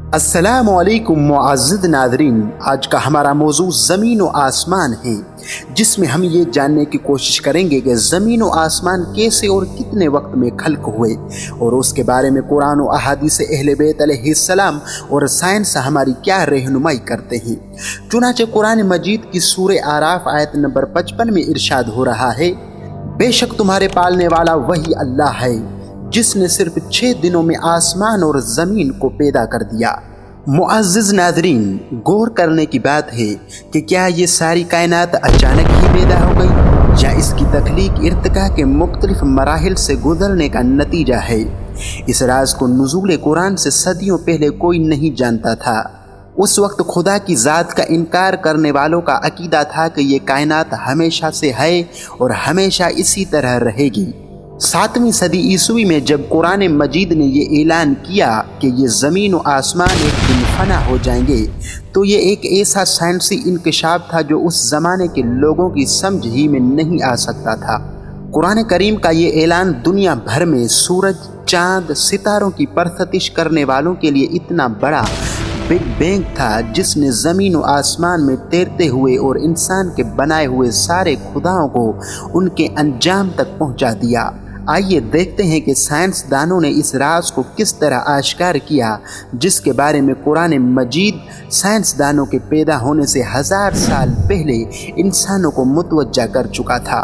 अस्सलाम वालेकुम मुअज़्ज़िज़ नाज़रीन, आज का हमारा मौजू ज़मीन व आसमान है, जिसमें हम ये जानने की कोशिश करेंगे कि ज़मीन व आसमान कैसे और कितने वक्त में खल्क हुए, और उसके बारे में कुरान व अहादीस अहले बैत अलैहिस्सलाम और साइंस हमारी क्या रहनुमाई करते हैं। चुनांचे कुरान मजीद की सूरे आराफ आयत नंबर 55 में इरशाद हो रहा है, बेशक तुम्हारे पालने वाला वही अल्लाह है जिसने सिर्फ 6 दिनों में आसमान और ज़मीन को पैदा कर दिया। मुअज़्ज़िज़ नाज़रीन, गौर करने की बात है कि क्या ये सारी कायनात अचानक ही पैदा हो गई या इसकी तख्लीक इर्तिका के मुख्तलिफ मराहिल से गुजरने का नतीजा है। इस राज को नुज़ूल कुरान से सदियों पहले कोई नहीं जानता था। उस वक्त खुदा की ज़ात का इनकार करने वालों का अकीदा था कि ये कायनात हमेशा से है और हमेशा इसी तरह रहेगी। 7वीं सदी ईस्वी में जब कुरान मजीद ने ये ऐलान किया कि ये ज़मीन व आसमान एक दिन फना हो जाएंगे, तो ये एक ऐसा साइंसी इंकशाफ था जो उस ज़माने के लोगों की समझ ही में नहीं आ सकता था। कुरान करीम का ये ऐलान दुनिया भर में सूरज, चाँद, सितारों की परस्तश करने वालों के लिए इतना बड़ा बिग बैंग था, जिसने ज़मीन व आसमान में तैरते हुए और इंसान के बनाए हुए सारे खुदाओं को उनके अंजाम तक पहुंचा दिया। आइए देखते हैं कि साइंसदानों ने इस राज को किस तरह आश्कार किया, जिसके बारे में कुरान मजीद साइंसदानों के पैदा होने से 1000 साल पहले इंसानों को मुतवज्जा कर चुका था।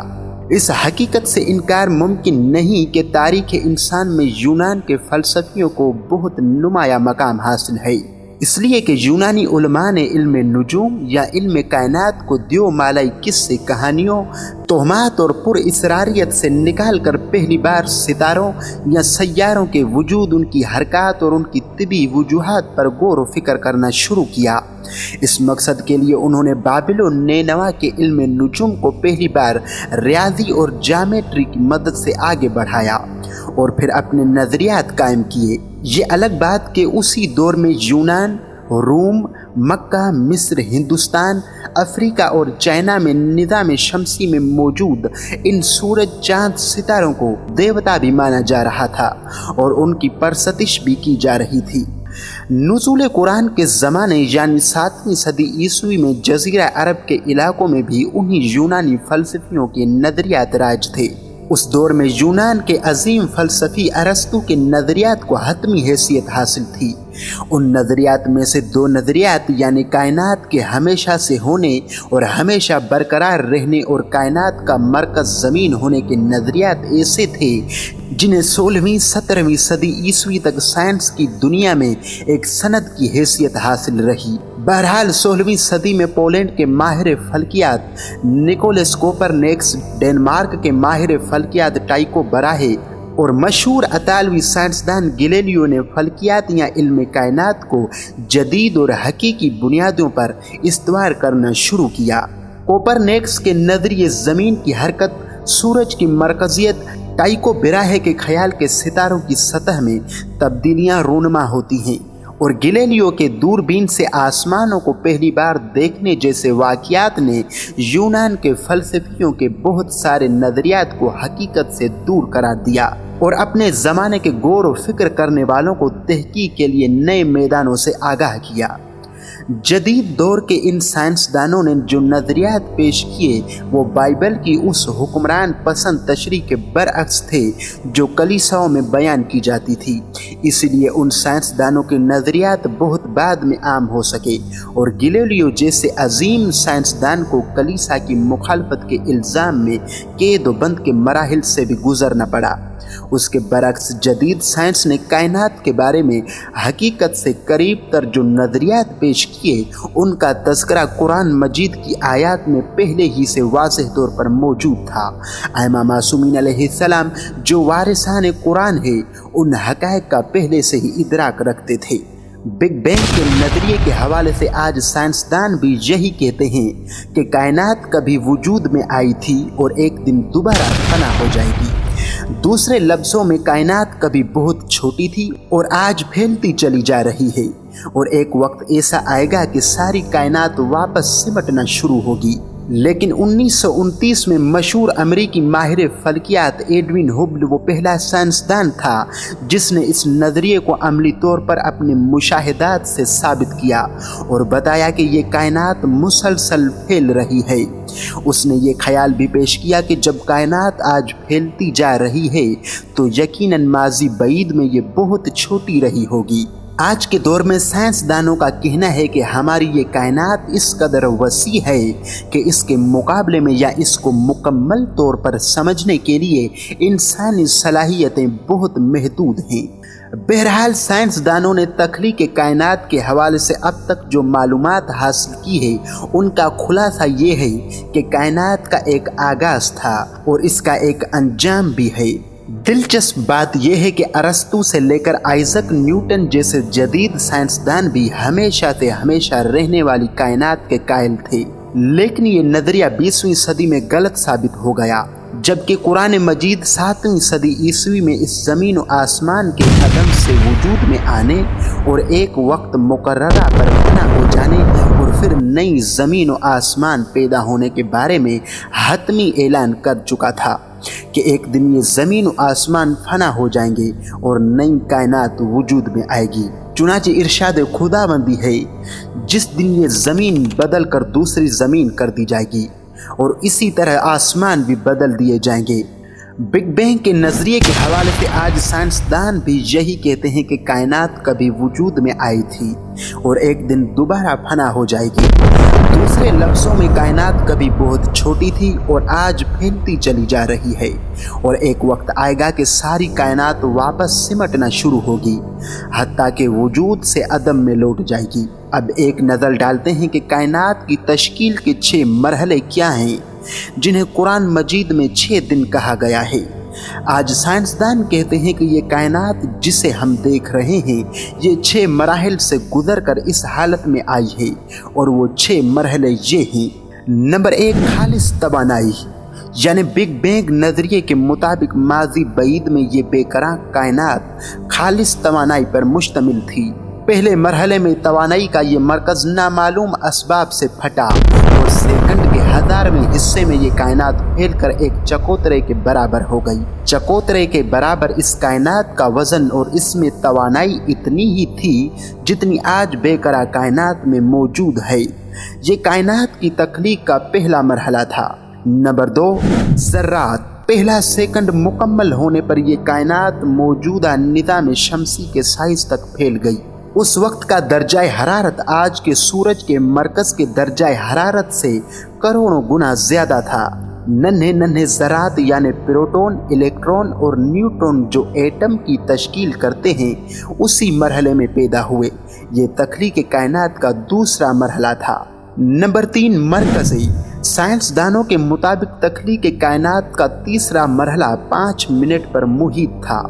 इस हकीकत से इनकार मुमकिन नहीं कि तारीख़ इंसान में यूनान के फ़लसफ़ियों को बहुत नुमाया मकाम हासिल है, इसलिए कि यूनानी उलमा ने इल्म नुजूम या इल्म कायनात को दियो मालाई किस्से, कहानियों, तोहमात और पुरइसरारियत से निकाल कर पहली बार सितारों या सैयारों के वजूद, उनकी हरकत और उनकी तिबी वजूहात पर गौर व फिक्र करना शुरू किया। इस मकसद के लिए उन्होंने बाबिल और नैनवा के इल्म नुजूम को पहली बार रियाजी और जामेट्री की मदद से आगे बढ़ाया और फिर अपने नज़रियात कायम किए। ये अलग बात कि उसी दौर में यूनान, रोम, मक्का, मिस्र, हिंदुस्तान, अफ्रीका और चाइना में निज़ाम शमसी में मौजूद इन सूरज, चाँद, सितारों को देवता भी माना जा रहा था और उनकी परस्तश भी की जा रही थी। नुज़ूल कुरान के ज़माने यानी 7वीं सदी ईस्वी में जज़ीरा अरब के इलाकों में भी उन्हीं यूनानी फ़लसफ़ियों के नज़रियात राज थे। उस दौर में यूनान के अजीम फ़लसफ़ी अरस्तु के नज़रियात को हतमी हैसियत हासिल थी। उन नज़रियात में से 2 नज़रियात यानी कायनात के हमेशा से होने और हमेशा बरकरार रहने और कायनात का मरकज़ ज़मीन होने के नज़रियात ऐसे थे जिन्हें 16वीं 17वीं सदी ईस्वी तक साइंस की दुनिया में एक सनद की हैसियत हासिल रही। बहरहाल 16वीं सदी में पोलैंड के माहिर फल्कियात निकोलस कोपरनिकस, डेनमार्क के माहिर फल्कियात टाइको ब्राहे और मशहूर अतालवी साइंसदान गैलीलियो ने फल्कियात या इल्म कायनात को जदीद और हकीकी बुनियादों पर इस्तवार करना शुरू किया। कोपरनिकस के नज़रिए ज़मीन की हरकत, सूरज की मरकज़ियत, टाइको ब्राहे के ख्याल के सितारों की सतह में तब्दीलियाँ रूनुमा होती हैं और गैलीलियो के दूरबीन से आसमानों को पहली बार देखने जैसे वाक़यात ने यूनान के फ़लसफ़ियों के बहुत सारे नज़रियात को हकीकत से दूर करार दिया और अपने ज़माने के गौर व फिक्र करने वालों को तहकीक के लिए नए मैदानों से आगाह किया। जदीद दौर के इन साइंसदानों ने जो नज़रियात पेश किए वो बाइबल की उस हुक्मरान पसंद तशरीह के बरअक्स थे जो कलीसियाओं में बयान की जाती थी। इसलिए उन साइंसदानों के नज़रियात बहुत बाद में आम हो सके और गैलीलियो जैसे अजीम साइंसदान को कलीसिया की मुखालफत के इल्ज़ाम में कैद व बंद के मराहिल से भी गुजरना पड़ा। उसके बरक्स जदीद साइंस ने कायनात के बारे में हकीकत से करीब तर जो नज़रियात पेश किए उनका तज़किरा कुरान मजीद की आयत में पहले ही से वाज़ेह तौर पर मौजूद था। आइमा मासूमीन अलैहिस्सलाम जो वारिसान कुरान है, उन हक़ाइक़ का पहले से ही इदराक रखते थे। बिग बैंग के नज़रिए के हवाले से आज साइंसदान भी यही कहते हैं कि कायनात कभी वजूद में आई थी और एक दिन दोबारा फना हो जाएगी। दूसरे लफ्ज़ों में कायनात कभी बहुत छोटी थी और आज फैलती चली जा रही है और एक वक्त ऐसा आएगा कि सारी कायनात वापस सिमटना शुरू होगी। लेकिन 1929 में मशहूर अमेरिकी माहिर फल्कियात एडविन हुबल वो पहला साइंसदान था जिसने इस नज़रिए को अमली तौर पर अपने मुशाहिदात से साबित किया और बताया कि ये कायनात मुसलसल फैल रही है। उसने ये ख्याल भी पेश किया कि जब कायनात आज फैलती जा रही है तो यकीनन माजी बईद में ये बहुत छोटी रही होगी। आज के दौर में साइंसदानों का कहना है कि हमारी ये कायनात इस कदर वसी है कि इसके मुकाबले में या इसको मुकम्मल तौर पर समझने के लिए इंसानी सलाहियतें बहुत महदूद हैं। बहरहाल साइंसदानों ने तख्लीक कायनात के हवाले से अब तक जो मालूमात हासिल की है उनका खुलासा ये है कि कायनात का एक आगाज़ था और इसका एक अंजाम भी है। दिलचस्प बात यह है कि अरस्तु से लेकर आइजक न्यूटन जैसे जदीद साइंसदान भी हमेशा से हमेशा रहने वाली कायनात के कायल थे, लेकिन ये नज़रिया 20वीं सदी में गलत साबित हो गया, जबकि कुरान मजीद 7वीं सदी ईस्वी में इस ज़मीन और आसमान के अदम से वजूद में आने और एक वक्त मुकर्ररा पर फना हो जाने और फिर नई ज़मीन और आसमान पैदा होने के बारे में हतमी ऐलान कर चुका था कि एक दिन ये ज़मीन और आसमान फना हो जाएंगे और नई कायनात वजूद में आएगी। चुनांचे इरशाद खुदाबंदी है, जिस दिन ये ज़मीन बदल कर दूसरी ज़मीन कर दी जाएगी और इसी तरह आसमान भी बदल दिए जाएंगे। बिग बैंग के नज़रिए के हवाले से आज साइंसदान भी यही कहते हैं कि कायनात कभी वजूद में आई थी और एक दिन दोबारा फना हो जाएगी। दूसरे लफ्ज़ों में कायनात कभी बहुत छोटी थी और आज फैलती चली जा रही है और एक वक्त आएगा कि सारी कायनात वापस सिमटना शुरू होगी, हत्ता के वजूद से अदम में लौट जाएगी। अब एक नज़र डालते हैं कि कायनात की तश्कील के 6 मरहले क्या हैं जिन्हें कुरान मजीद में 6 दिन कहा गया है। आज साइंसदान कहते हैं कि ये कायनात जिसे हम देख रहे हैं ये 6 मराहिल से गुजर कर इस हालत में आई है और वो 6 मरहले ये हैं। नंबर 1, खालिस तवानाई, यानी बिग बैंग नज़रिए के मुताबिक माजी बईद में ये बेकरार कायनात खालिस तवानाई पर मुश्तमिल थी। पहले मरहले में तवानाई का ये मरकज़ नामालूम असबाब से फटा और सेकंड के 1000वें हिस्से में ये कायनात फैलकर एक चकोतरे के बराबर हो गई। चकोतरे के बराबर इस कायनात का वज़न और इसमें तवानाई इतनी ही थी जितनी आज बेकरार कायनात में मौजूद है। ये कायनात की तख्लीक का पहला मरहला था। नंबर 2, ज़र्रात। पहला सेकंड मुकम्मल होने पर यह कायनात मौजूदा निज़ाम शमसी के साइज़ तक फैल गई। उस वक्त का दर्जाए हरारत आज के सूरज के मरकज़ के दर्जाए हरारत से करोड़ों गुना ज़्यादा था। नन्हे नन्हे ज़रात यानी प्रोटॉन, इलेक्ट्रॉन और न्यूट्रॉन जो एटम की तश्कील करते हैं उसी मरहले में पैदा हुए। ये तख्लीक कायनात का दूसरा मरहला था। नंबर 3, मरकज़ी। साइंसदानों के मुताबिक तख्लीक कायनात का तीसरा मरहला 5 मिनट पर मुहित था।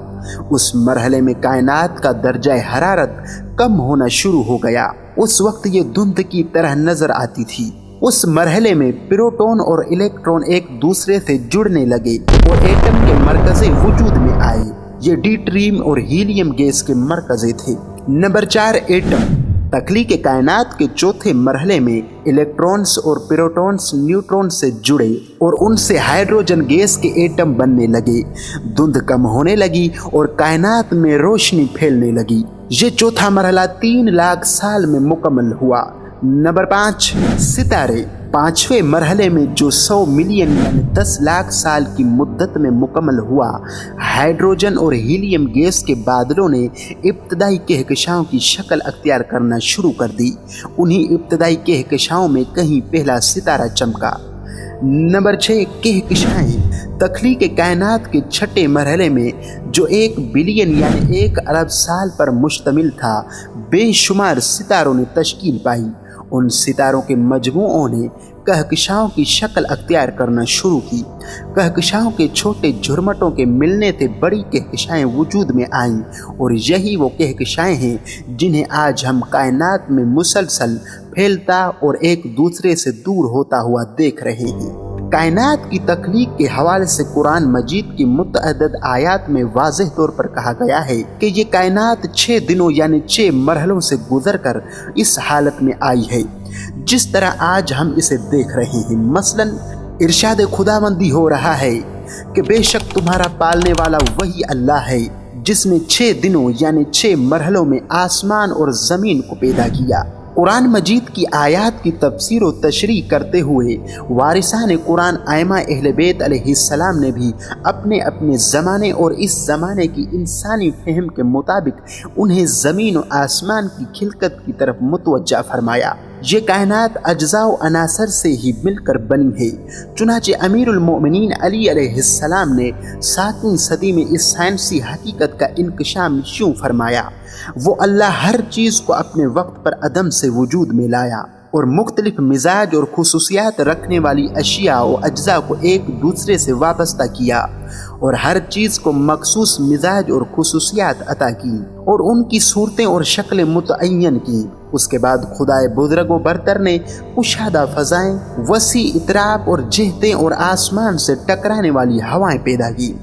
उस मरहले में कायनात का दर्जा हरारत कम होना शुरू हो गया। उस वक्त ये धुंध की तरह नजर आती थी। उस मरहले में प्रोटॉन और इलेक्ट्रॉन एक दूसरे से जुड़ने लगे और एटम के मरकज़े वजूद में आए। ये ड्यूटेरियम और हीलियम गैस के मरकज़े थे। Number 4, atom. तख्लीक कायनात के चौथे मरहले में इलेक्ट्रॉन्स और प्रोटॉन्स न्यूट्रॉन से जुड़े और उनसे हाइड्रोजन गैस के एटम बनने लगे। धुंध कम होने लगी और कायनात में रोशनी फैलने लगी। ये चौथा मरहला 3 लाख साल में मुकम्मल हुआ। नंबर 5, सितारे। 5वें मरहले में जो 100 मिलियन यानी 10 लाख साल की मुद्दत में मुकम्मल हुआ, हाइड्रोजन और हीलियम गैस के बादलों ने इब्तदाई कहकशाओं की शक्ल अख्तियार करना शुरू कर दी। उन्हीं इब्तदाई कहकशाओं में कहीं पहला सितारा चमका। नंबर 6, कहकशाएं। तख्लीक कायनात के 6ठे मरहले में जो 1 बिलियन यानी 1 अरब साल पर मुश्तमिल था, बेशुमार सितारों ने तश्कील पाई। उन सितारों के मजमूओं ने कहकशाओं की शक्ल अख्तियार करना शुरू की। कहकशाओं के छोटे झुरमटों के मिलने से बड़ी कहकशाएं वजूद में आईं और यही वो कहकशाएं हैं जिन्हें आज हम कायनात में मुसलसल फैलता और एक दूसरे से दूर होता हुआ देख रहे हैं। कायनात की तख्लीक के हवाले से कुरान मजीद की मुतअद्दिद आयात में वाज़ेह तौर पर कहा गया है कि ये कायनात 6 दिनों यानी 6 मरहलों से गुजर कर इस हालत में आई है जिस तरह आज हम इसे देख रहे हैं। मसलन इरशाद खुदाबंदी हो रहा है कि बेशक तुम्हारा पालने वाला वही अल्लाह है जिसने 6 दिनों यानी 6 मरहलों में आसमान और ज़मीन को पैदा किया। कुरान मजीद की आयात की तफसीर और तशरीह करते हुए वारिसान कुरान आइमा अहले बैत अलैहिस्सलाम ने भी अपने अपने ज़माने और इस ज़माने की इंसानी फ़हम के मुताबिक उन्हें ज़मीन और आसमान की खिलकत की तरफ मुतवज्जा फरमाया। ये कायनात अज्जा व अनासर से ही मिलकर बनी है। चुनाचे अमीरुल मोमिनीन अली अलैहिस्सलाम ने 7वीं सदी में इस साइंसी हकीकत का इंकशाफ यूँ फरमाया, वो अल्लाह हर चीज़ को अपने वक्त पर अदम से वजूद में लाया और मुख्तलिफ मिजाज और खुसूसियात रखने वाली अशिया और अज्जा को एक दूसरे से वाबस्ता किया और हर चीज़ को मखसूस मिजाज और खुसूसियात अता की और उनकी सूरतें और शक्लें मुतअय्यन की। उसके बाद खुदाए बुज़ुर्ग व बरतर ने कुशादा फ़ज़ाएँ, वसी इतराब और जहतें और आसमान से टकराने वाली हवाएं पैदा की।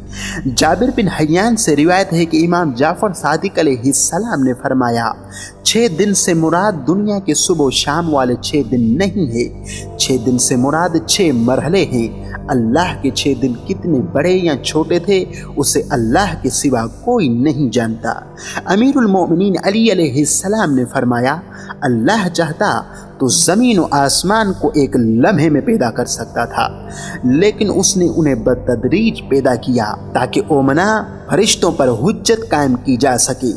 जाबिर बिन हय्यान से रिवायत है कि इमाम जाफ़र सादिक अलैहिस्सलाम ने फरमाया, 6 दिन से मुराद दुनिया के सुबह शाम वाले 6 दिन नहीं है, 6 दिन से मुराद 6 मरहले हैं। अल्लाह के 6 दिन कितने बड़े या छोटे थे उसे अल्लाह के सिवा कोई नहीं जानता। अमीरुल मोमिनीन अली अलैहिस्सलाम ने फरमाया, अल्लाह चाहता तो ज़मीन और आसमान को एक लम्हे में पैदा कर सकता था, लेकिन उसने उन्हें बतदरीज पैदा किया ताकि ओमना फरिश्तों पर हुज्जत कायम की जा सके।